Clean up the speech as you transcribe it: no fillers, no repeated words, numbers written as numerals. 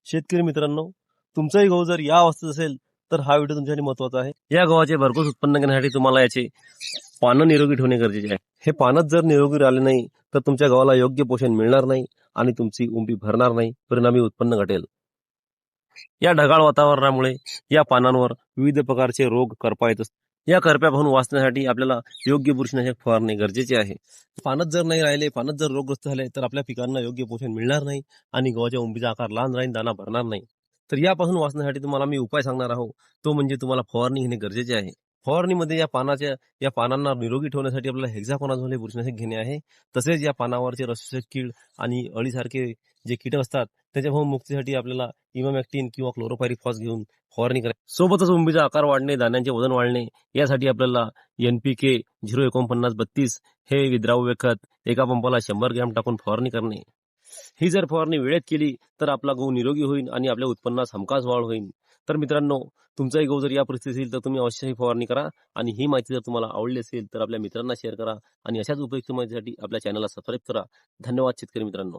शेतकरी मित्रांनो, तुमचाही गहू जर या अवस्थेत असेल तर हा व्हिडिओ तुमच्यासाठी महत्त्वाचा आहे। या गव्हाचे भरघोस उत्पन्न घेण्यासाठी तुम्हाला याचे पानं निरोगी ठेवणे गरजेचे आहे। हे पानच जर निरोगी राहिले नाही तर तुमच्या गव्हाला योग्य पोषण मिळणार नाही आणि तुमची उंबी भरणार नाही, परिणामी उत्पन्न घटेल। या ढगाळ वातावरणामुळे या पानांवर विविध प्रकारचे रोग करपा येत असतात। या करप्यापासून वाचण्यासाठी आपल्याला योग्य बुरशीनाशक फवारणे गरजेचे आहे। पानच जर नाही राहिले, पानच जर रोगग्रस्त झाले तर आपल्या पिकांना योग्य पोषण मिळणार नाही आणि गव्हाच्या उंबीचा आकार लहान राहील, दाना भरणार नाही। तर यापासून वाचण्यासाठी तुम्हाला मी उपाय सांगणार आहोत, तो म्हणजे तुम्हाला फवारणी घेणे गरजेचे आहे। फवारणीमध्ये या पानांना निरोगी ठेवण्यासाठी आपल्याला हेक्साकोनाझोल हे बुरशीनाशक घेणे आहे। तसेच या पानावरचे रसशोषक कीड आणि अळीसारखे जे कीटक असतात त्याच्यापासून मुक्तीसाठी आपल्याला इमामॅक्टिन किंवा क्लोरोपायरिफॉस घेऊन फवारणी करायची। सोबतच उंबीचा आकार वाढणे, दाण्यांचे वजन वाढणे यासाठी आपल्याला NPK 04932 हे विद्राव्य खत एका पंपाला 100 ग्रॅम टाकून फवारणी करणे। ही जर फवारणी वेळेत केली तर आपला गहू निरोगी होईल आणि आपल्या उत्पन्नात हमखास वाढ होईल। तर मित्रांनो, तुमचाही गहू जर या परिस्थितीत असेल तर तुम्ही अवश्य ही फवारणी करा आणि ही माहिती जर तुम्हाला आवडली असेल तर आपल्या मित्रांना शेअर करा आणि अशाच उपयुक्त माहितीसाठी आपल्या चॅनलला सबस्क्राईब करा। धन्यवाद शेतकरी मित्रांनो।